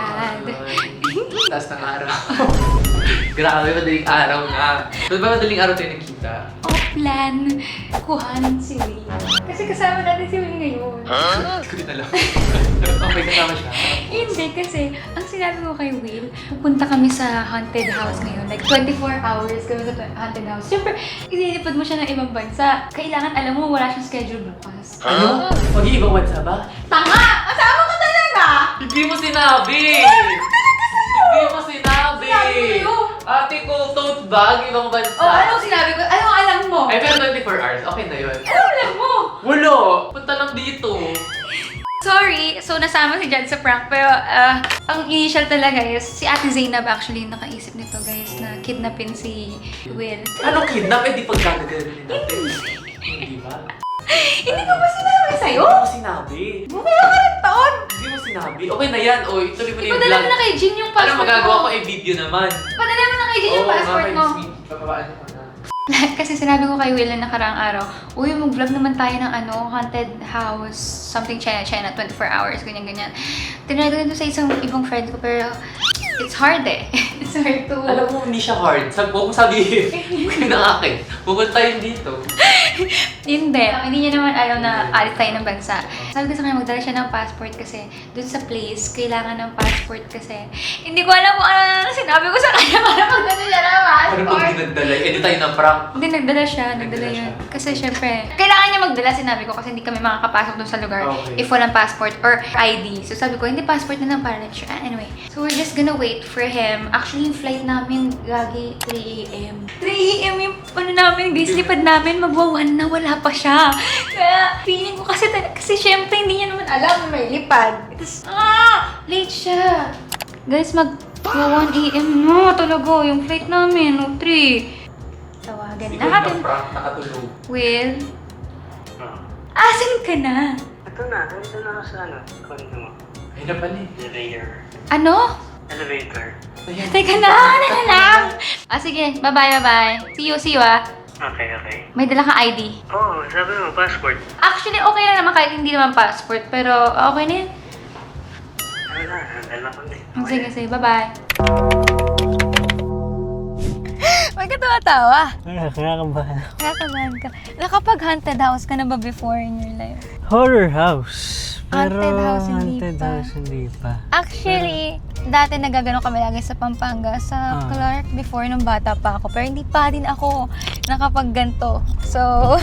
Chad. Taas ng araw. Grabe, madaling araw nga. Ba't ba madaling araw tayo nakita? Plan, kuhanin si Will. Kasi kasama natin si Will ngayon. Hindi ko din alam. Okay, kasama siya. Hindi kasi, ang sinabi ko kay Will, pupunta kami sa haunted house ngayon. Like 24 hours kami sa haunted house. Siyempre, isinipad mo siya ng ibang bansa. Kailangan alam mo, wala siyang schedule bukas. Ano? Mag-iibang bansa ba? Tanga! Kasama ka talaga! Hindi mo sinabi! Hindi mo sinabi! Sinabi ko yun. Ate ko, tote bag, ibang bansa. O, anong sinabi ko? Anong alam mo? Ay, pero 24 hours, okay na yun. Anong alam mo? Wala! Punta lang dito. Sorry, so nasama si Jad sa prank, pero ang initial talaga is si Ate Zainab actually yung nakaisip nito guys na kidnapin si Will. Ano kidnap? Eh, di pagkagagaling natin. Hindi ba? Hindi ko ba sinabi sa'yo? Hindi mo sinabi. Bumaya ka ng taon! Hindi mo sinabi. Okay na yan. O, ituloy mo na yung Ipadala vlog. mo na kay Jin yung Ano passport magagawa mo. ko ay video naman. Padala mo na kay Jin yung passport mo. Papabaan mo na. Kasi sinabi ko kay Will na nakaraang araw, uy, mag-vlog naman tayo ng haunted house, something China, 24 hours, ganyan-ganyan. Tinry ko dito sa isang ibang friend ko, pero it's hard eh. It's hard to... Alam mo, hindi siya hard. Huwag mo sabihin. Huwag ng akin. Pupunta tayo dito. Hindi niya naman ayaw na alis tayo ng bansa. Sabi ko sa kanya, magdala siya ng passport kasi dun sa place, kailangan ng passport kasi. Hindi ko alam kung ano sinabi ko sa kanya para magdala siya ng Ano passport. pag di nagdala? Eh, di tayo ng prank. Hindi, nagdala siya. Nagdala Nagdala yun. siya. Kasi syempre, kailangan niya magdala, sinabi ko, kasi hindi kami makakapasok dun sa lugar Okay. if walang passport or ID. So sabi ko, hindi passport na lang para like sure. Anyway, so we're just gonna wait for him. Actually, yung flight namin, gagi, 3 a.m. 3 a.m. yung ano namin, guys, lipad namin, magwa-1 na wala pa siya. Kaya, feeling ko kasi syempre, hindi niya naman alam na may lipad. Tapos, late siya. Guys, mag-1 a.m. na talaga yung flight namin, no, 3. Tawagan Ikaw natin. ng prank, nakatulog. Will, asan ka na? Ito na, nandito na ako sa condo mo. Ay, na pala eh. Elevator. Ano? Elevator. Ayan. Teka lang. Sige, bye-bye. See you Okay. May dala kang ID. Oo, sabi mo, passport. Actually, okay lang naman kahit hindi naman passport, pero okay na yun. Wala, nandala ko na eh. Sige, bye-bye. May katawa-tawa. Nakakabahan. Nakakabahan ka. Nakapag-haunted house ka na ba before in your life? Horror house. Pero Haunted house, hindi haunted pa. house, hindi pa. Actually, dati nagagano kami lagi sa Pampanga, sa Clark before nung bata pa ako. Pero hindi pa din ako nakapagganto. So,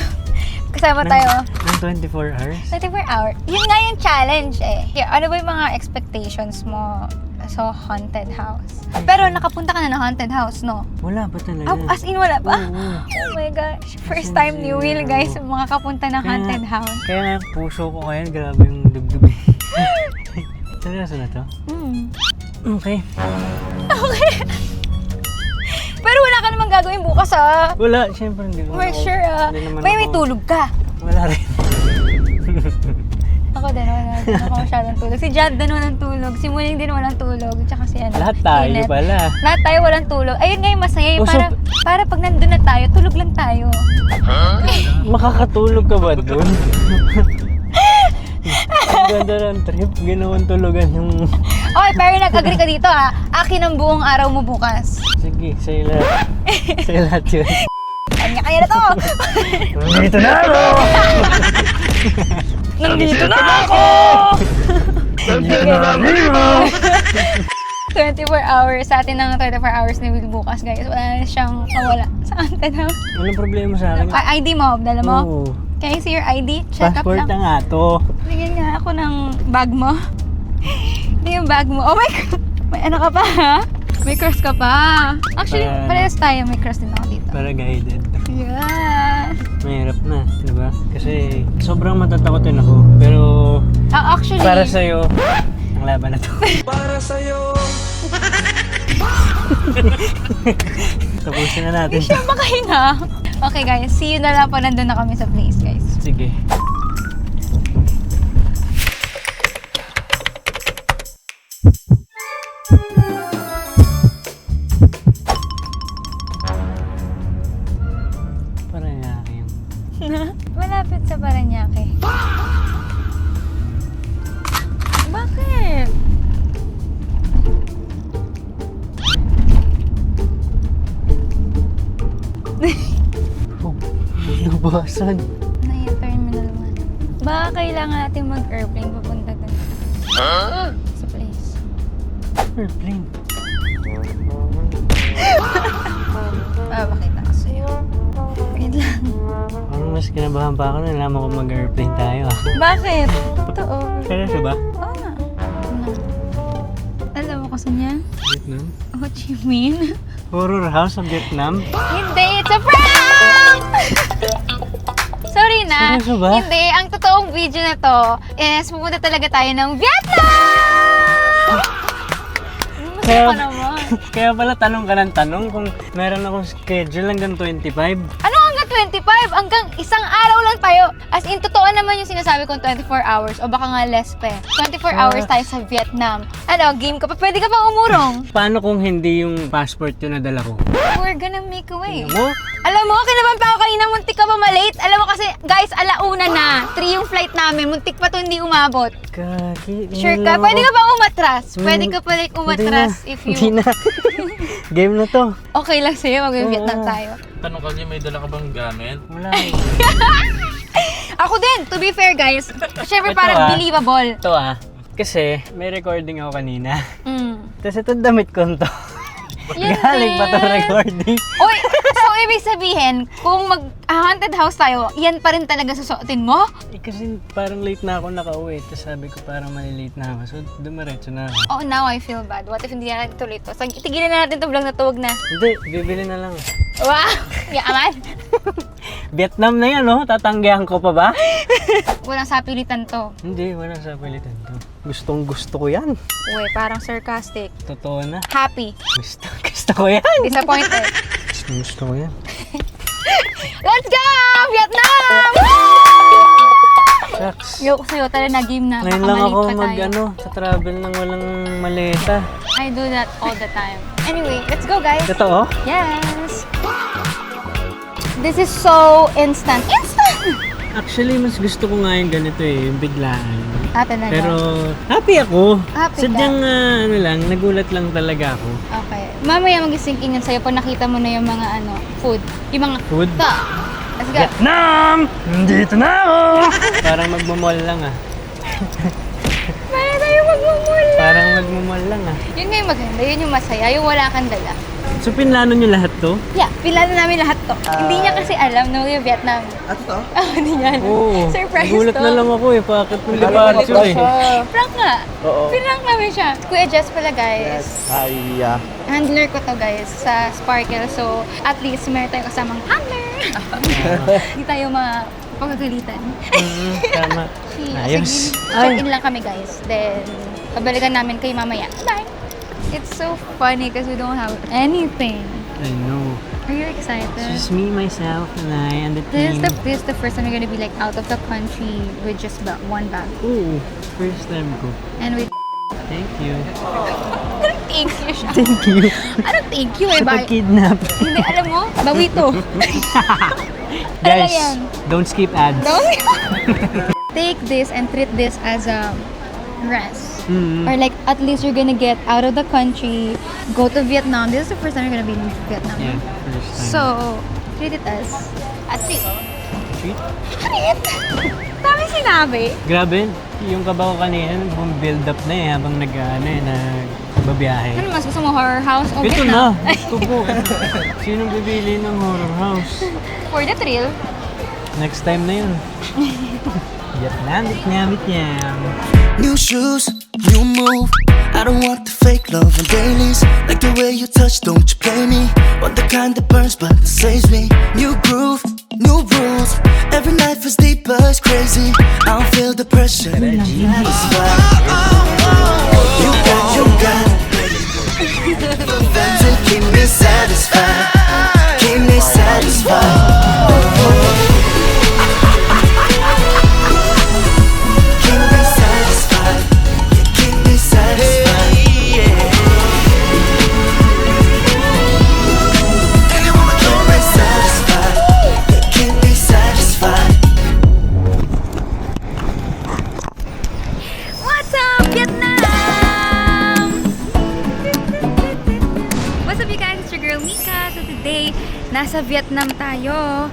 kasama tayo. Ng 24 hours? 24 hours. Yun nga yung challenge eh. Yeah, ano ba yung mga expectations mo sa haunted house? Pero nakapunta ka na ng haunted house, no? Wala pa talaga. As in, wala pa? Oo. Oh my gosh. First time ni Will, guys, makakapunta ng haunted house. Kaya nga, puso ko ngayon, grabe yung dugdug. Seryoso na to? Okay. Pero wala ka namang gagawin bukas, ah. Wala, syempre hindi. Make sure, ah. Hindi naman May ako- tulog ka. Wala rin. Ako din, wala ako masyadong tulog. Si Jad din walang tulog. Si Muling din walang tulog. Tsaka si ano. Lahat tayo Kenneth. pala. Lahat tayo walang tulog. Ayun nga yung masaya. Yung Oh, so- para pag nandun na tayo, tulog lang tayo. Makakatulog ka ba dun? Ang ganda ng trip, ginawang tulugan yung... Okay, pero nag-agree ka dito, ha. Akin ang buong araw mo bukas. Sige, sa'yo lahat. Sa'yo lahat yun. Kanya-kanya na to. Nandito na ako! Nandito na ako! Nandito na ako! 24 hours. Sa atin ng 24 hours ni Will bukas, guys. Wala na siyang mawala sa atin. Walang problema sa akin. ID mo, dala mo? Oo. Can I see your ID? Check up Passport lang. na nga to. Bigyan nga ako ng bag mo. Hindi yung bag mo. Oh my God! May ano ka pa, ha? May cross ka pa. Actually, parehas tayo. May cross din ako dito. Para guided. Yeah. Mahirap na, di ba? Kasi sobrang matatakotin ako. Pero Actually, para sa'yo, ang laban na to. Para sa'yo! Tapusin na natin hindi to. siya makahinga. Okay guys, see you na lang po. Nandun na kami sa place, guys. Sige. Paranaque yun. Malapit sa Paranaque. Bakit? Boston. Naya Terminal 1. Baka kailangan natin mag-airplane papunta doon. Sa place. Airplane. Pakita ko sa'yo. Wait lang. Parang mas kinabahan pa ako na nalaman ko mag-airplane tayo ah. Bakit? Totoo. Seryoso ba? Oo nga. Ano? Alam mo kasi niya? Vietnam? What you mean? Horror house sa Vietnam? Hindi! It's a prank! Sorry na. Seryoso ba? Hindi. Ang totoong video na to is pupunta talaga tayo ng Vietnam! Masaya ka naman. Kaya pala tanong ka ng tanong kung meron akong schedule hanggang 25. Ano hanggang 25? Hanggang isang araw lang tayo. As in, totoo naman yung sinasabi kong 24 hours o baka nga less pa. 24 hours tayo sa Vietnam. Ano, game ka pa? Pwede ka pang umurong? Paano kung hindi yung passport yung nadala ko? We're gonna make a way. Mo? Alam mo, kinabahan pa ako kanina, muntik ka pa malate. Alam mo kasi, guys, alauna na. 3 yung flight namin, muntik pa to hindi umabot. Kaki. Sure ka? Pwede ka ba umatras? Pwede ka pa like umatras if you... Hindi na. Game na to. Okay lang sa'yo, mag-Vietnam Oo. tayo. Tanong ka niya, may dala ka bang gamit? Wala. Ako din, to be fair guys. Siyempre Ito, parang ah. believable. Ito ah. Kasi may recording ako kanina. Mm. Tapos ito damit ko to. Yun Galing pa to din. recording. Uy, so ibig sabihin, kung mag-haunted house tayo, yan pa rin talaga susuotin mo? Eh, kasi parang late na ako nakauwi. Tapos sabi ko parang malilate na ako. So dumiretso na ako. Oh, now I feel bad. What if hindi na natin tuloy to? So, tigilan na natin to vlog na tuwag na. Hindi, bibili na lang. Wow! Yaman! Vietnam na yan, no? Tatanggihan ko pa ba? Walang sapilitan to. Hindi, wala sa palitan to. Gustong gusto ko yan. Uy, parang sarcastic. Totoo na. Happy. Gusto ko yan. Disappointed. Gusto ko yan. Let's go! Vietnam! Shucks. Yo, sa'yo talaga na game na. Ngayon Baka lang malate ako pa tayo. mag sa travel ng walang maleta. I do that all the time. Anyway, let's go guys. Totoo? Yes! This is so instant. Instant! Actually, mas gusto ko nga yung ganito eh, yung biglaan. Talaga. Pero happy ako. Happy ka? Sadyang ano lang, nagulat lang talaga ako. Okay. Mamaya mag-sink in yun sa'yo pag nakita mo na yung mga food. Yung mga Food? to. Let's go. Vietnam! Nandito na ako! Parang magmamall lang ah. Maya tayo magmumula. Parang magmamall lang ah. Yun nga yung maganda. Yun yung masaya. Yung wala kang dala. So pinlano nyo lahat to? Yeah, pilano namin lahat to. Hindi niya kasi alam na yung Vietnam. Ito? Hindi niya alam. Oo. Surprise Nagulat to. na lang ako eh. Bakit ng departure eh? Prank nga. Oo. Pinrank namin siya. Kuya Jess pala guys. Ay, Handler ko to guys sa Sparkle. So, at least meron tayong kasamang handler. Hindi tayo mapagagalitan. Tama. Ayos. Check-in lang kami guys. Then, pabalikan namin kayo mamaya. Bye! It's so funny because we don't have anything. I know. Are you excited? It's just me, myself, and I, and the This team. is the first time we're gonna be like out of the country with just one bag. Oo. First time ko. And with Thank you. Anong thank you siya? Thank you. Anong thank you eh? Sa Bakit? pag-kidnap. Hindi, alam mo, bawi to. Guys, yan? don't skip ads. Don't take this and treat this as a rest. Mm. Or like, at least you're gonna get out of the country, go to Vietnam. This is the first time you're gonna be in Vietnam. Yeah, first time. So, treat it as a treat. Treat? Treat! Dami sinabi. Grabe, yung kabaw kanina, nag-build up na eh, habang nagbabiyahe. Ano mas gusto mo, horror house o Ito Vietnam? na, gusto ko. Sinong bibili ng horror house? For the thrill. Next time na yun. Vietnam. New shoes, new move. I don't want the fake love on dailies. Like the way you touch, don't you play me. Want the kind that burns but that saves me. New groove, new rules. Every night feels deeper, it's crazy. I don't feel the pressure. It's fine. You got to keep me satisfied. Keep me satisfied. Keep me satisfied. Keep me satisfied. Keep me satisfied. Keep me satisfied. What's up, Vietnam? What's up, you guys? It's your girl, Mika. So today, nasa Vietnam tayo.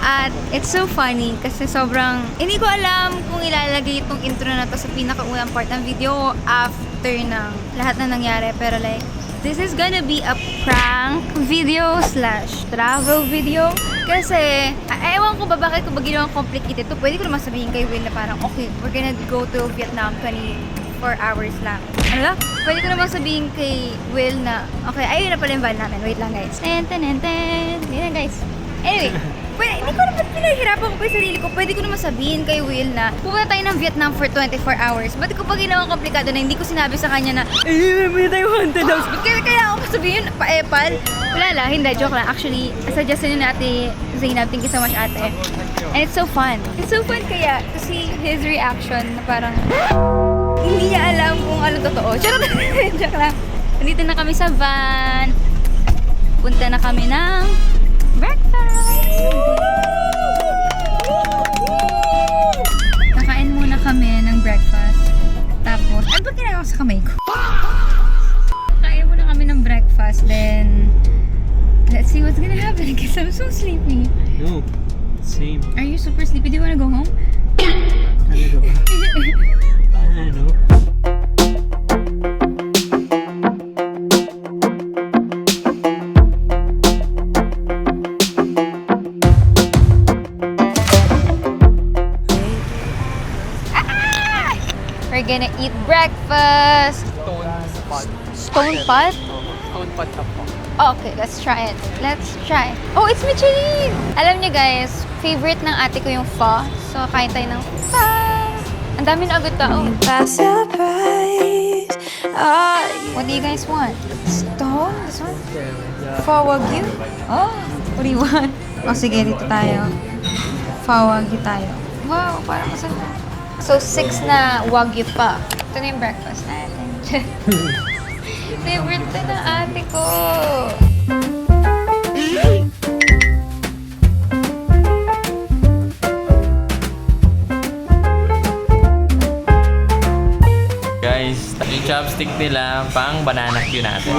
At it's so funny kasi sobrang, hindi ko alam kung ilalagay itong intro na to sa pinakaunang part ng video after ng lahat na nangyari. Pero like, this is gonna be a prank video / travel video. Kasi, ewan ko ba bakit ko ba ginawang complicated ito. Pwede ko naman sabihin kay Will na parang, okay, we're gonna go to Vietnam 24 hours lang. Ano ba? Pwede ko naman sabihin kay Will na, okay, ayun na pala yung van namin. Wait lang guys. Ten. Hindi na guys. Anyway, hindi ko naman pinahirapan ko pa yung sarili ko. Pwede ko naman sabihin kay Will na pupunta tayo ng Vietnam for 24 hours. Ba't ko pa ginawang komplikado na hindi ko sinabi sa kanya na may tayo haunted house. Kaya ako sabihin, paepal. Wala lang, hindi, joke lang. Actually, suggestion yun na Ate Zainab. Thank you so much, ate. And it's so fun. It's so fun kaya to see his reaction na parang hindi niya alam kung ano totoo. Joke lang. Nandito na kami sa van. Punta na kami ng breakfast! Nakain muna kami ng breakfast. Tapos, ano ba ginagawa sa kamay ko? Kain muna kami ng breakfast. Then, let's see what's gonna happen because I'm so sleepy. No, same. Are you super sleepy? Do you wanna go home? Talaga ba? Paano? We're gonna eat breakfast. Stone pot? Stone pot na po. Okay, let's try it. Let's try. Oh, it's Michelin! Alam niyo guys, favorite ng ate ko yung pho. So, kain tayo ng pho. Ang dami na agad tao. What do you guys want? Stone? This one? Pho Wagyu? Oh, what do you want? Oh, sige, dito tayo. Pho Wagyu tayo. Wow, parang masarap. So, 6 na Wagyu pa. Ito na yung breakfast natin. Favorite to ng ate ko. Guys, yung chopstick nila, pang banana cue natin.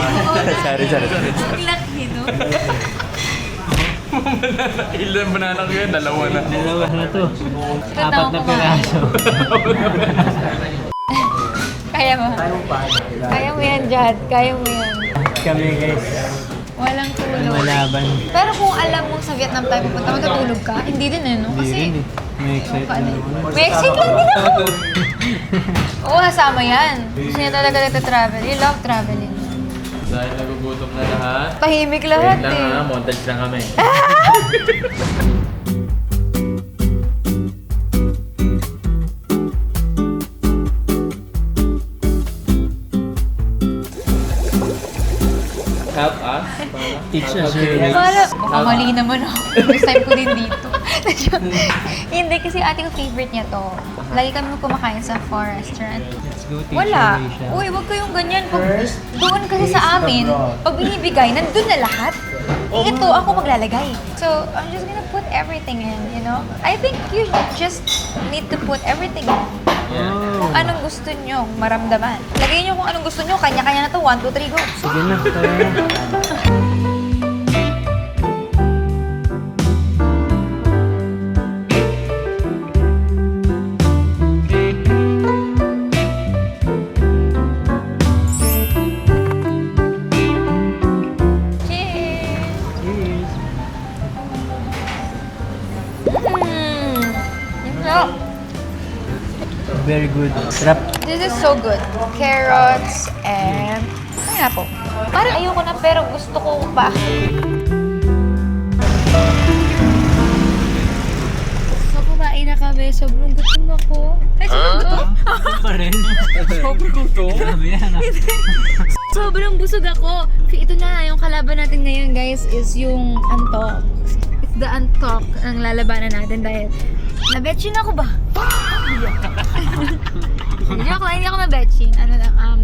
Sorry. Ang laki, no? Ilan banana cue? Dalawa na. Dalawa na to. Ba't 4 ako na kumain? piraso. Kaya mo. Kaya mo yan, Jad. Kaya mo yan. Kami guys, Walang tulog. malaban. Pero kung alam mo sa Vietnam tayo pupunta, matutulog ka? Hindi din eh, no? Hindi Kasi, rin eh. May excite na naman. may exit lang din ako. Oo, kasama yan. Gusto niya talaga nagtatravel. You love traveling. Dahil nagugutom na lahat. Tahimik lahat Wait lang eh. ha, montage lang kami. Help us? Teach us your ways. Mukhang mali naman ako. First time ko din dito. Hindi, kasi ate ko favorite niya to. Lagi kami kumakain sa pho restaurant. Let's go teach Wala. your ways. Uy, wag kayong ganyan. Pag doon kasi sa amin, pag binibigay, nandun na lahat. Ito, ako maglalagay. So, I'm just gonna put everything in, you know? I think you just need to put everything in. Oh. Kung anong gusto nyo maramdaman. Lagay nyo kung anong gusto nyo, kanya-kanya na to. 1, 2, 3, go. Sige na, tara na. Cheers! Cheers. Yun lang. Very good. Sarap. This is so good. Carrots and pineapple. Parang ayoko na pero gusto ko pa. So, kumain na kami. Sobrang gutom ako. Ay, sobrang gutom. Pa rin. Sobrang gutom. Grabe yan ah. Sobrang busog ako. Ito na, yung kalaban natin ngayon guys is yung Antok. It's the Antok ang lalabanan natin dahil nabetchin ako ba? Hindi ako nabetchin. Ano lang,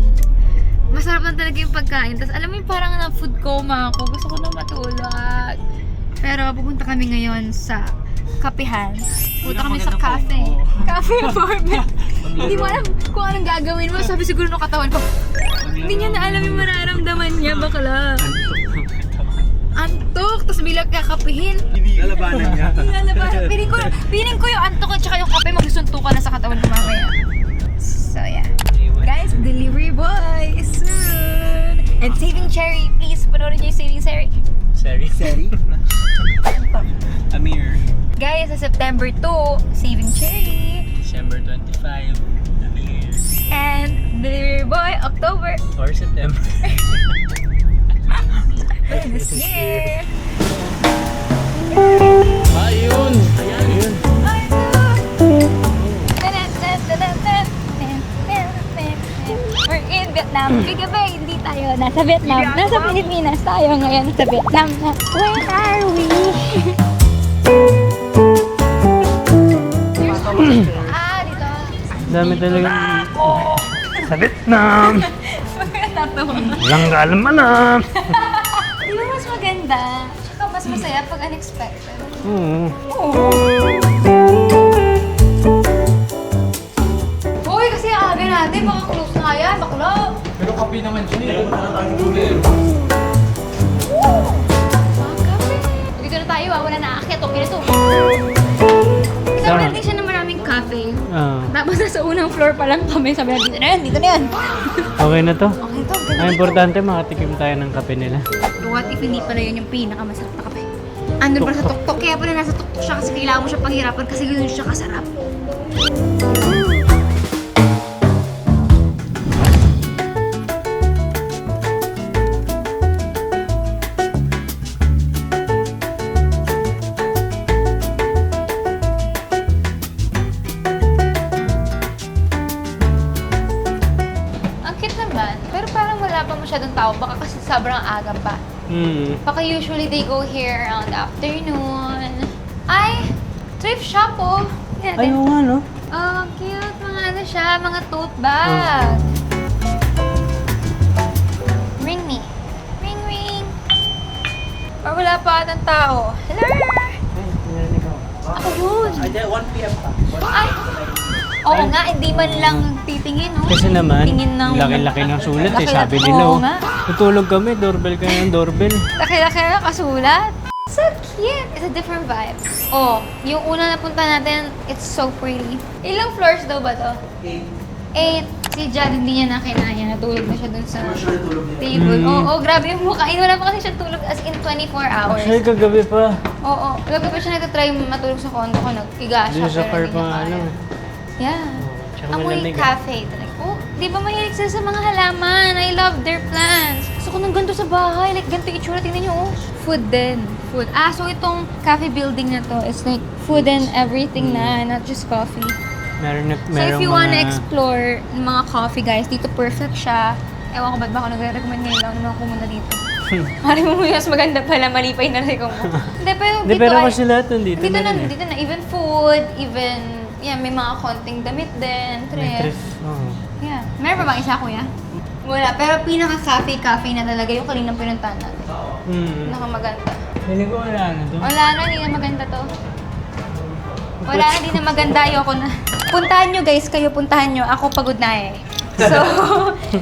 masarap lang talaga yung pagkain. Tapos alam mo yung parang na food coma ako. Gusto ko na matulog. Pero pupunta kami ngayon sa kapihan. Punta kami sa cafe. Cafe Format. Hindi mo alam kung anong gagawin mo. Sabi siguro nung katawan ko, hindi niya na alam yung mararamdaman niya, bakla. antok, tapos bilang kakapihin. Lalabanan niya. Lalaban. Piling ko yung antok at saka yung kape magsusuntukan na sa katawan ko mamaya. So yeah. Guys, delivery boy soon. And Saving Cherry, please panoorin niyo yung Saving Cherry. Sorry. Amir. Guys, sa September 2, Saving Cherry. December 25. Amir. And Delivery Boy, October. Or September. This year. Ayun! Ayun! We're in Vietnam. Kagabi, hindi tayo nasa Vietnam. Nasa Pilipinas tayo ngayon sa Vietnam na. Where are we? Dito. Dami talaga. Sa Vietnam! Walang kalamanam! Di ba mas maganda? Tsaka mas masaya pag unexpected. Oo. Uy, kasi aga natin. Baka close na kaya. Bakla. Pero kape naman siya. Dito na tayo. Wala na aakyat. Okay na to. Sabi natin siya na maraming cafe. Tapos nasa unang floor pa lang kami. Sabi natin, dito na yan, dito na yan. Okay na to. Okay to, ganda Ang dito. importante, makatikim tayo ng kape nila. What if hindi pala yun yung pinakamasarap na kape? Andun pala sa tuktok. Kaya pala nasa tuktok siya kasi kailangan mo siya panghirapan kasi yun siya kasarap. Ang cute naman. Pero parang wala pa masyadong tao. Baka kasi sobrang aga pa. Baka usually they go here around afternoon. Ay! Thrift shop oh! Yan natin. Ayaw nga, no? Oh, cute. Mga ano siya, mga tote bag. Ring me. Ring, ring. Or wala pa atang tao. Hello? Ako yun. 1 p.m. pa. Ay! Oo nga, hindi man lang titingin, no? Kasi naman, Tingin ng... laki-laki ng sulat eh. Laki-laki. Sabi nila, Oo oh. nga. Tutulog kami, doorbell ka ng doorbell. Laki-laki na kasulat. So cute! It's a different vibe. Oh, yung una na punta natin, it's so pretty. Ilang floors daw ba to? 8. Si Jad, hindi niya na kinaya. Natulog na siya dun sa table. Oo, grabe yung mukha. Wala pa kasi siya tulog as in 24 hours. Actually, kagabi pa. Oo, gabi pa siya nagtatry matulog sa condo ko. Nag-iga siya. Dito sa car pero hindi pa niya nga kaya. lang. Yeah. Tsaka Amoy malamig, cafe talaga. Oh, di ba mahilig sila sa mga halaman? I love their plants. Gusto ko ng ganito sa bahay. Like, ganito yung itsura. Tingnan nyo, oh. Food din. Food. Ah, so itong cafe building na to is like food and everything na, not just coffee. Meron So if you wanna explore ng mga coffee, guys, dito perfect siya. Ewan ko ba't ba ako nagre-recommend ngayon lang naman pumunta dito. Mari mo mas maganda pala, malipay na rin ko mo. Hindi, pero Hindi, dito pero ay- kasi lahat nandito dito na na, rin eh. dito na. Even food, even, yeah, may mga konting damit din, May thrift. thrift. Oo. Yeah. Meron pa bang isa, kuya? Wala, pero pinaka-cafe na talaga yung kalinang pinuntahan natin. Nakamaganda. Hindi ko wala na to. Wala na, hindi na maganda to. Wala na, hindi na maganda. Ayoko na. Puntahan nyo guys, kayo puntahan nyo. Ako pagod na eh. So,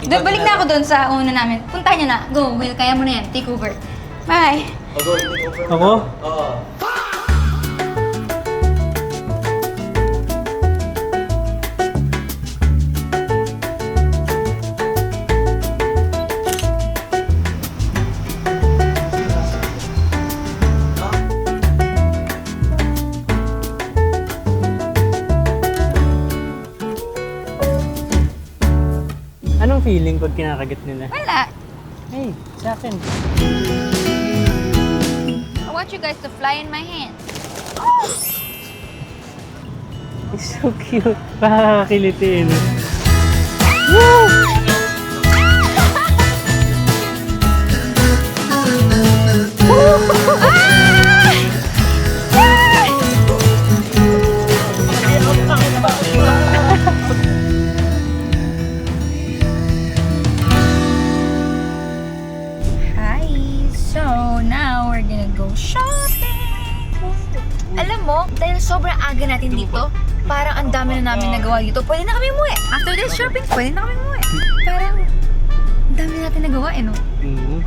balik na ako doon sa una namin. Puntahan nyo na. Go, Will. Kaya mo na yan. Take over. Bye. Ako? Oo. Anong feeling pag kinakagat nila? Wala. Hey, sa akin. I want you guys to fly in my hand. It's so cute. Pakakakiliti eh. No? Hi! So, now we're gonna go shopping! Alam mo, dahil sobrang aga natin dito, parang ang dami na namin nagawa dito. Pwede na kami umuwi. After this shopping, pwede na kami umuwi. Parang, ang dami natin nagawa eh, no? Mm.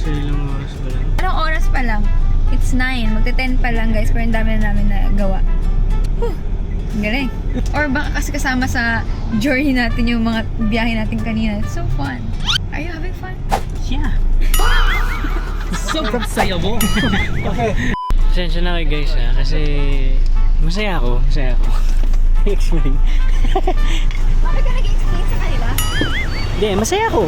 So, ilang oras pa lang. Anong oras pa lang? It's 9. Magte-10 pa lang guys, pero ang dami na namin nagawa. Ang galing. Or baka kasi kasama sa journey natin yung mga biyahe natin kanina. It's so fun. Are you having fun? Yeah. Sobrang saya mo. Pasensya na kayo guys ha, kasi masaya ako. Explain. Bakit ka nag-explain sa kanila? Hindi, masaya ako.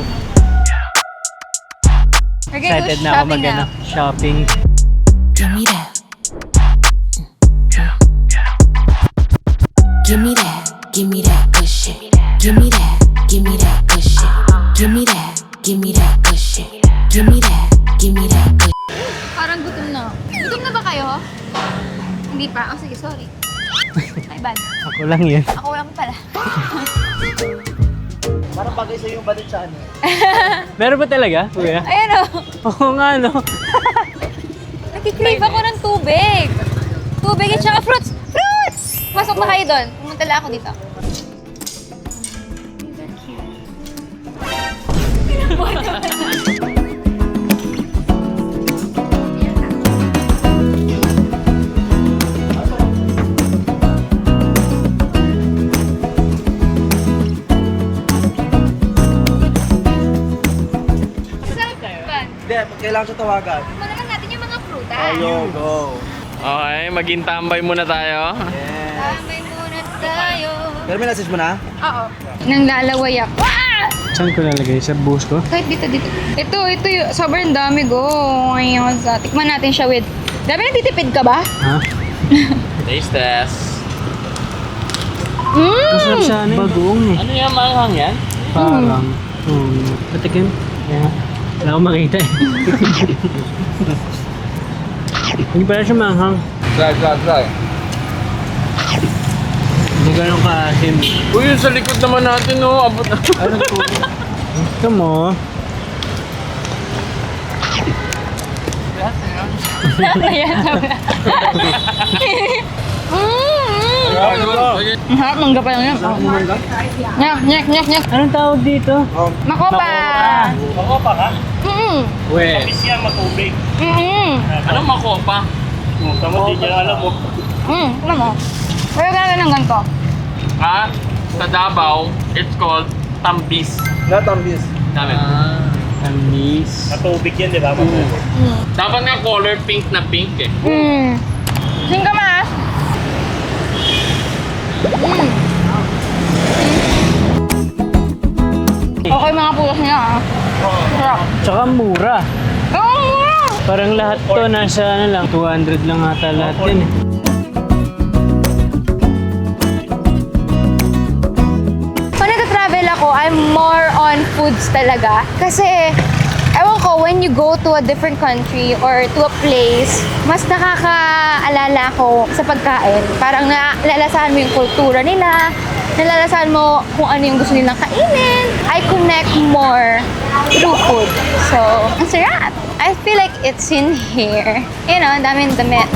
We're gonna go Excited na ako shopping now. shopping. Give me that. Give me that. Give me that good shit. Give me that. Give me that good shit. Give me that. Give me that good shit. Give me that. Give me that good. Parang gutom na. Gutom na ba kayo? Hindi pa? Oh, sige, sorry. My bad. Ako lang yun. Ako lang pala. Parang bagay sa yung balit sa ano. Meron ba talaga, kuya? Ayan o. Oo nga, no? Nakikrave ako ng tubig. Tubig at saka fruits. Fruits! Pasok na kayo doon. Pumunta lang ako dito. These are cute. Sarap ba? Hindi, kailangan siya tawagan. Managan natin yung mga prutas. Go. Okay, maging tambay muna tayo. Tambay muna tayo. Pero may message mo na? Oo. Nang lalaway ako. Ah! Saan ko lalagay? Sa bus ko? Kahit dito. Ito yung sobrang dami go. Ngayon sa tikman natin siya with. Dami nagtitipid ka ba? Ha? Taste test. Masarap sa ano? Bagoong eh. Ano yan, maanghang yan? Parang. Patikin. Yeah. Wala akong makita eh. Hindi pala siya manghang. Try. Hindi ganun ka-asim. Uy, yung sa likod naman natin, no? Abot na. Ano po? Ito mo. Ayan, sabi na. Ang harap ng gapa lang yan. Nyak. Anong tawag dito? Makopa. Makopa ka? We. Miss yan matubig. Anong makopa? Tama din niya alam mo. Alam mo? Pero gano'n ng ganito. Ha? Sa Davao, it's called tambis. Natambis. Dami. Tamis. Matubig yan, di ba? Dapat nga color pink na pink eh. Sing ka mas. Okay mga pulas niya ah. Sarap. Tsaka mura. Oo nga! Parang lahat to nasa ano lang, 200 lang ata lahat yan eh. Pag nag-travel ako, I'm more on foods talaga. Kasi, ewan ko, when you go to a different country or to a place, mas nakakaalala ko sa pagkain. Parang nalalasahan mo yung kultura nila, nalalasahan mo kung ano yung gusto nilang kainin. I connect more through food. So, ang sarap. I feel like it's in here. You know, ang daming damit.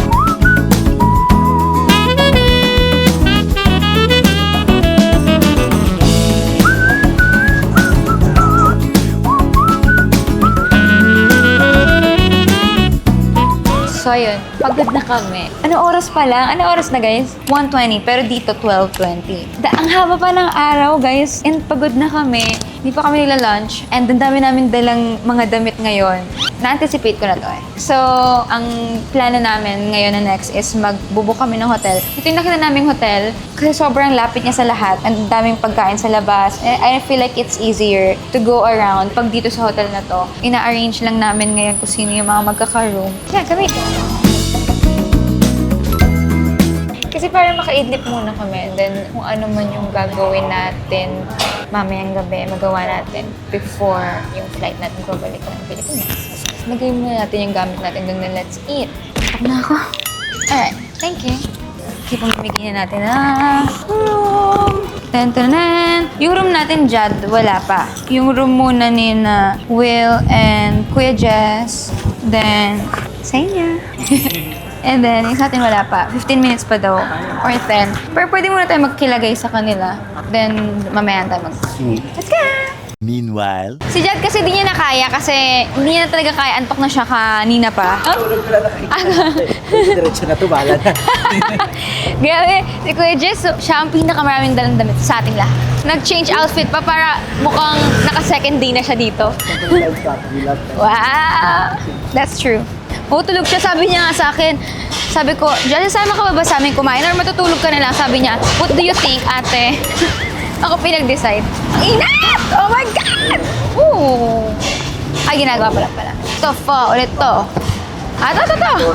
So, ayun. Pagod na kami. Ano oras pa lang? Ano oras na, guys? 1:20. Pero dito, 12:20. Ang haba pa ng araw, guys. And pagod na kami. Hindi pa kami nila-lunch. And ang dami namin dalang mga damit ngayon. Na-anticipate ko na to eh. So, ang plano namin ngayon na next is magbubuk kami ng hotel. Ito yung nakita naming hotel kasi sobrang lapit niya sa lahat. Ang daming pagkain sa labas. And I feel like it's easier to go around pag dito sa hotel na to. Ina-arrange lang namin ngayon kung sino yung mga magkaka-room. Yan, kami. Kasi para makaidlip muna kami. And then, kung ano man yung gagawin natin mamayang gabi, magawa natin before yung flight natin babalik ng Pilipinas. Lagay muna natin yung gamit natin doon na let's eat. Tapos na ako. Alright, thank you. Okay, pamimigay na natin na room. Tan-tanan. Yung room natin, Jad, wala pa. Yung room muna ni na Will and Kuya Jess. Then, sa inyo. And then, yung sa atin wala pa. 15 minutes pa daw. Or 10. Pero pwede muna tayo magkilagay sa kanila. Then, mamaya tayo Let's go! Meanwhile. Si Jad kasi di niya na kaya kasi hindi niya talaga kaya. Antok na siya kanina pa. Tulog ko lang diretso na to, bala na. Grabe, si Kuya Jess, siya ang pinakamaraming dalang damit sa ating lahat. Nag-change outfit pa para mukhang naka-second day na siya dito. Wow! That's true. Matutulog siya, sabi niya nga sa akin. Sabi ko, Jess, sama ka ba ba sa amin kumain? Or matutulog ka na lang? Sabi niya, what do you think, ate? Ako pinag-decide. Ang inat! Oh my God! Ooh! Ay, ginagawa pala. Ito, ulit to. To.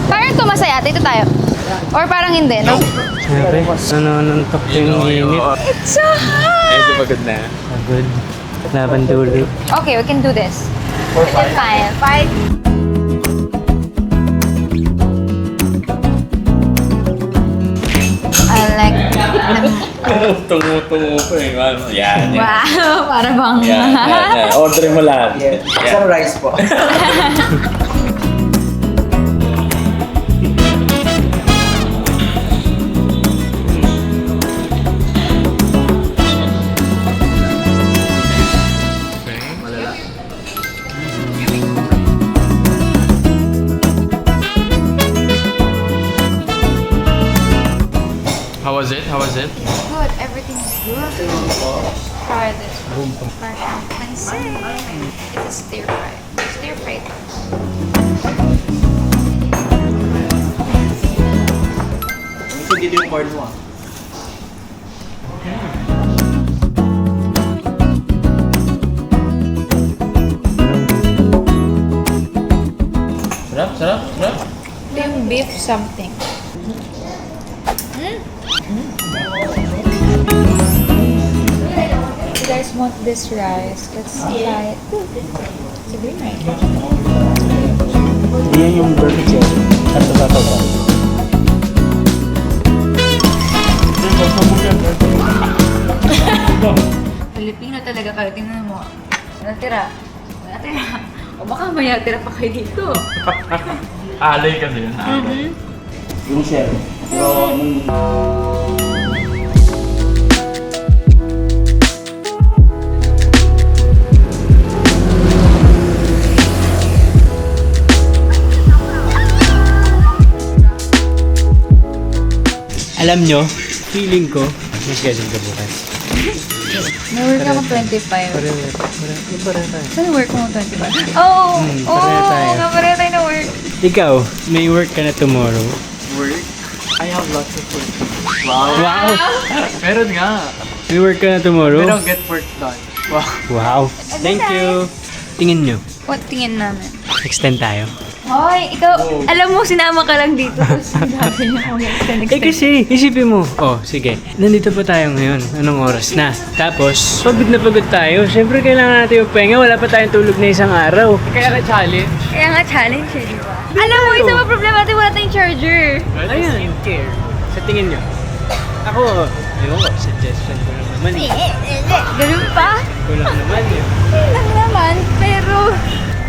Parang ito masaya. Dito tayo. Or parang hindi, no? Siyempre, nanonontok yung init. It's so hot! Medyo pagod na. Pagod. Laban dulo. Okay, we can do this. Okay, fine. 5. I like Tungo-tungo pa eh. Yan. Wow, para bang... Order mo lahat. Isang rice po. Malala. How was it? Good, everything's good. Try this one. Parang pansit. It's a stir fry. Stir fry. Minsan dito yung corn mo ah. Sarap. Ito yung beef something. You guys want this rice? Let's try it. It's a green rice. Yan yung burger cheese. At sa sasaw ba? Filipino talaga kayo. Tingnan mo. Natira. O baka may natira pa kayo dito. Alay kasi yun. Yung shell. Pero nung... Alam nyo, feeling ko, may schedule ka bukas. May work ako 25. Pareho tayo. Saan work mo 25? Oh! pareho tayo. Pareho tayo na work. Ikaw, may work ka na tomorrow. Work? I have lots of work. Wow! Meron nga. May work ka na tomorrow? Pero get work done. Wow. Wow! Thank you! Tingin nyo, What tingin namin? extend tayo. Hoy, ikaw, alam mo, sinama ka lang dito. Tapos sinabi niya ako Eh kasi, isipin mo, sige, nandito pa tayo ngayon, anong oras na? Tapos, pagod na pagod tayo, syempre kailangan natin magpahinga, wala pa tayong tulog na isang araw. Kaya ka challenge. Kaya nga challenge eh, di ba? Alam mo, isa pa problema natin, wala tayong charger. Ayan, skincare. Sa tingin nyo, ako, ewan ko, suggestion ko lang naman eh. Ganun pa? Kulang naman eh. Lang naman, pero...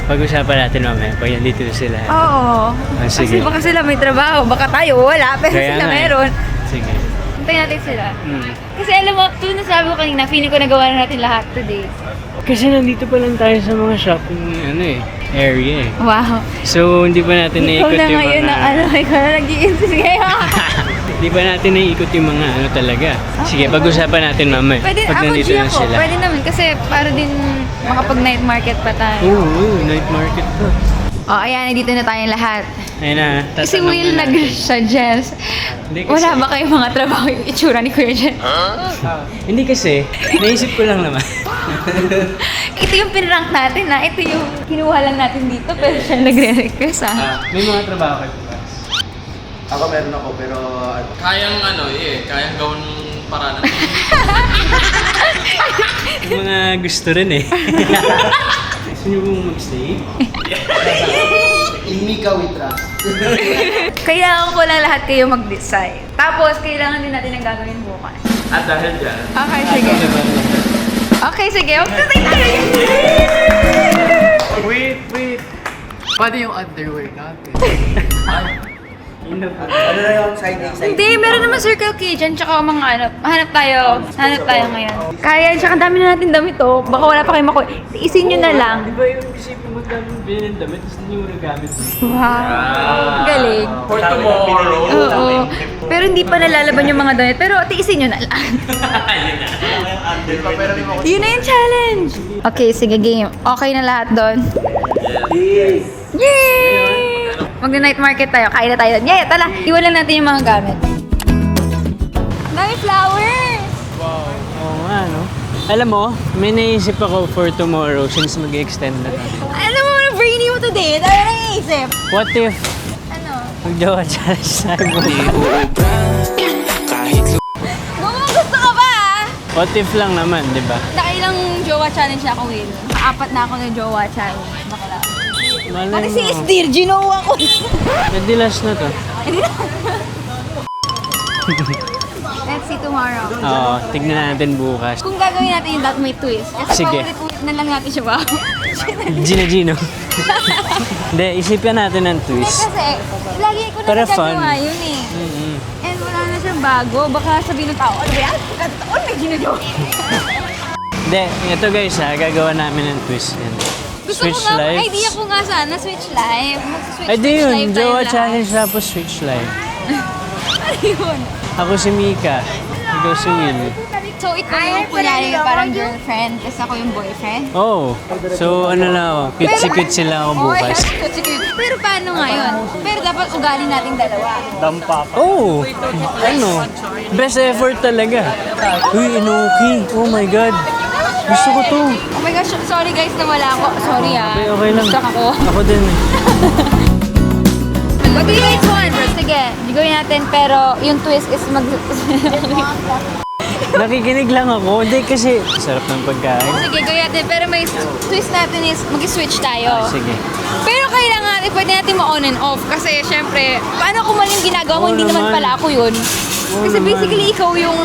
Pag-usapan natin mamaya pag nandito sila. Oo. Sige. Kasi baka sila may trabaho, baka tayo wala, pero Kaya sila nga eh. meron. Sige. Hintayin natin sila. Hmm. Kasi alam mo, tulad na sabi ko kanina, feeling ko nagawa na natin lahat today. Kasi nandito pa lang tayo sa mga shopping area eh. Wow. So, hindi pa natin Ikaw naikot na yung ngayon mga... na ikaw na nag-i-insist ngayon. Hindi pa natin naiikot yung mga talaga. Sige, pag-usapan natin mamaya. Pwede, pag ako, nandito G na ako. sila. Pwede naman kasi para din makapag-night market pa tayo. Oo, night market pa. Ayan, nandito na tayong lahat. Ayun na, Kasi tatanong Will na natin. nag-suggest. Hindi kasi- Wala ba kayong mga trabaho yung itsura ni Kuya Jen? Hindi kasi, naisip ko lang naman. Ito yung pinrank natin na. Ito yung kinuha lang natin dito pero siya nagre-request ah. May mga trabaho kayo ba? Ako meron ako, pero... Kayang kayang gawin ng paraan. Yung mga gusto rin eh. Gusto nyo bang mag-stay? In Mika we trust. Kailangan ko lang lahat kayo mag-decide. Tapos, kailangan din natin ang gagawin bukas. At dahil dyan, Okay, sige. Okay, sige. Magtatay tayo. wait. Paano yung underwear natin? Ano na yung side A, side Hindi, meron naman Circle K dyan, tsaka mga ano, hanap tayo ngayon. Kaya, tsaka ang dami na natin damit to, baka wala pa kayo makuha. Isin nyo na lang. Di ba yung isipin mo dami bilhin ng damit, tapos hindi mo nagamit mo? Wow, galing. For tomorrow. Oo, pero hindi pa nalalaban yung mga damit, pero tiisin nyo na lang. Yun na yung challenge! Okay, sige, game. Okay na lahat doon. Yay! Mag-night market tayo, kain na tayo doon. Yay, tala, iwan lang natin yung mga gamit. Dami flowers! Oo nga, no? Alam mo, may naisip ako for tomorrow since mag-extend na tayo. Alam mo, brainy mo today. Dami na iisip. What if Ano? mag-jowa challenge tayo mo? Gumawa gusto ka ba? What if lang naman, di ba? Nakailang jowa challenge na ako, Will. Apat na ako ng jowa challenge. Bakala. Malay Pati si mo. Isdir, ginawa ko. Nadilas na to. Let's see tomorrow. Oo, tignan natin bukas. Kung gagawin natin yung that may twist. Kasi Sige. paulit-ulit na lang natin siya ba? Gino. Hindi, isipin natin ng twist. Kasi lagi ko na Para fun. nagagawa yun eh. Mm-hmm. And wala na siyang bago. Baka sabihin ng tao, ano ba yan? Pagkataon may ginajoke. Hindi, ito guys ha, gagawa namin ng twist yan. Gusto Switch ko nga, lives. idea ko nga sana, switch live. Mag-switch Ay di yun, live tayo jowa lahat. challenge tapos switch live. Ano yun? Ako si Mika, ikaw si Will. So ikaw yung kunyari parang girlfriend, tapos ako yung boyfriend? Oh, so ano na ako, cute-cute lang ako bukas. Cute. Pero paano ngayon? Pero dapat ugali nating dalawa. Oh, ano, best effort talaga. Uy, Inoki, oh my God. Gusto ko to. Oh my gosh, sorry guys na wala ako. Sorry ah. Okay lang. Stuck ako. Ako din. What do you guys want? Sige, gawin natin pero yung twist is Nakikinig lang ako. Hindi kasi sarap ng pagkain. Sige, gawin natin. Pero may twist natin is mag-switch tayo. Sige. Pero kailangan, pwede natin ma-on and off. Kasi syempre, paano kung mali yung ginagawa mo, Oo hindi naman naman. pala ako yun. Kasi basically, ikaw yung...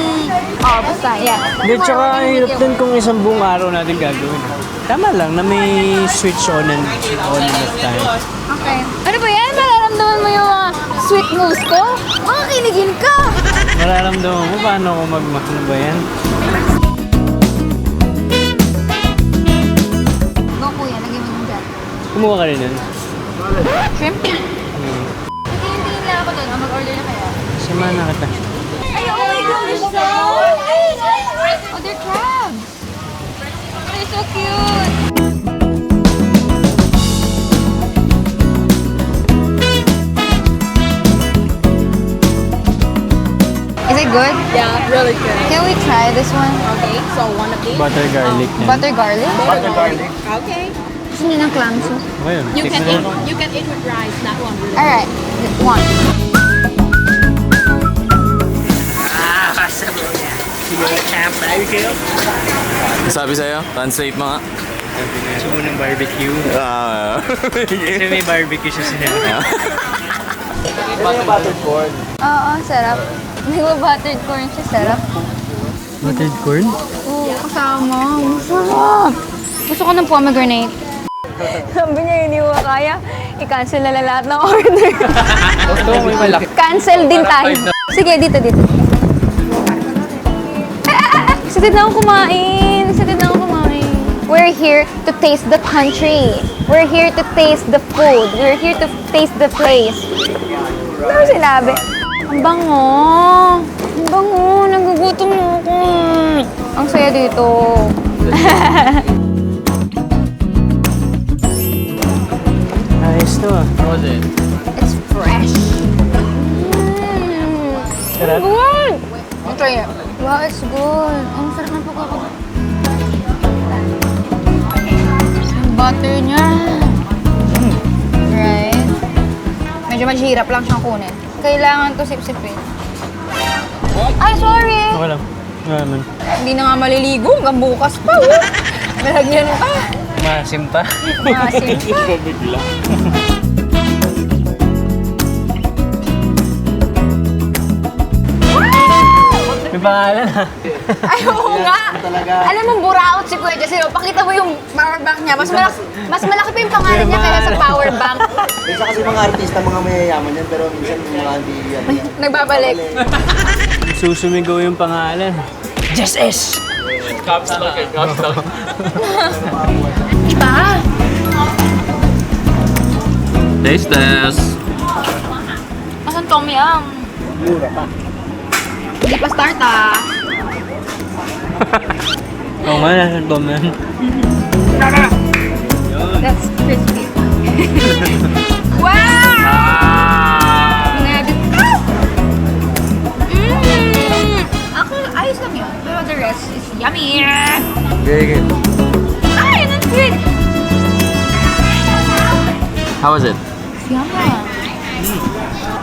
Oh, basta, yeah. Hindi, tsaka ang hirap din kung isang buong araw natin gagawin. Tama lang na may switch on and off time. Okay. Ano ba yan? Mararamdaman mo yung mga sweet moves ko? Makakinigin ka! Mararamdaman mo paano ako ano ba yan? Go kuya, lagyan mo yung dyan. Kumuha ka rin nun. Shrimp? Tingin-tingin lang ako doon. Mag-order na kaya? Samahan na kita. Ay, oh my gosh! Oh, they're crabs! They're so cute! Is it good? Yeah, really good. Can we try this one? Okay, so one of these. Butter garlic yan. Butter garlic? Butter garlic. Okay. Gusto niyo ng clam soup? Okay, You can tikman eat. mo. You can eat with rice. That one. Really. Alright, one. Sabi sa'yo, translate mo nga. Gusto mo ng barbecue? Kasi may barbecue siya sinabi. Ito yung buttered corn. Oo, sarap. May buttered corn siya, sarap. Buttered corn? Oo, kasama. Sarap! Gusto ko ng pomegranate. Sabi niya, hindi mo kaya. I-cancel na lang lahat ng order. Gusto mo yung malaki. Cancel din tayo. Sige, dito. Excited na akong kumain. We're here to taste the country. We're here to taste the food. We're here to taste the place. Ano sinabi? Ang bango. Ang bango. Nagugutom ako. Ang saya dito. Ayos to ah. It's fresh. Sarap? Good! I'll try it. Wow, it's good. Ang sarap ng pagkakabot. Yung butter niya. Right? Medyo mahirap lang siyang kunin. Kailangan to sip-sipin. Ay, sorry! Okay lang. Wala naman. Hindi na nga maliligo. Hanggang bukas pa. Malagyan pa. Maasim pa. Maasim pa. May pangalan ha. Ay, oo nga. Alam mo, buraot si Kuya Jesse. Pakita mo yung power bank niya. Mas malaki pa yung pangalan niya kaya sa power bank. Isa kasi mga artista, mga mayayaman yan, pero minsan mga hindi yan. Nagbabalik. Susumigaw yung pangalan. Just S! Iba! Taste test. Asan Tom Yum? Mura pa. Hindi pa start ah. Oo nga, nasan ba man? That's crispy. Wow! Nabit ka! Actually, ayos lang yun. Pero the rest is yummy. Okay. Ay, that's good. How was it? Yummy.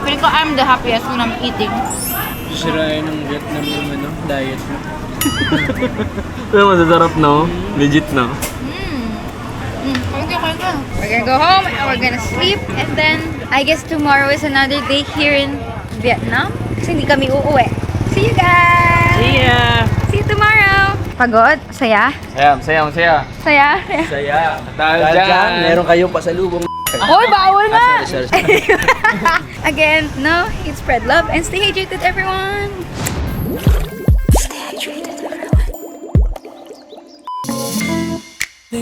Feel ko I'm the happiest when I'm eating. Sisirain ng Vietnam yung ano, diet mo. Pero masasarap, no? Legit, no? Okay. We're gonna go home and we're gonna sleep, and then I guess tomorrow is another day here in Vietnam. Kasi hindi kami uuwi. See you guys! See ya! See you tomorrow! Pagod? Saya? Saya. Saya? Saya. Dahil Dyan, meron kayong pasalubong. Oy, bawal na! Sorry. Again, no, hate, spread love, and stay hydrated, everyone!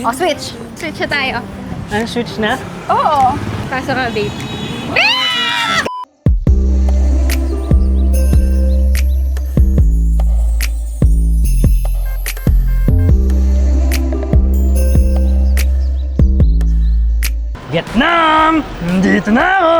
Oh, switch! Switch na tayo. Ano, switch na? Oo! Pasok ka, babe. Vietnam! Nandito na ako!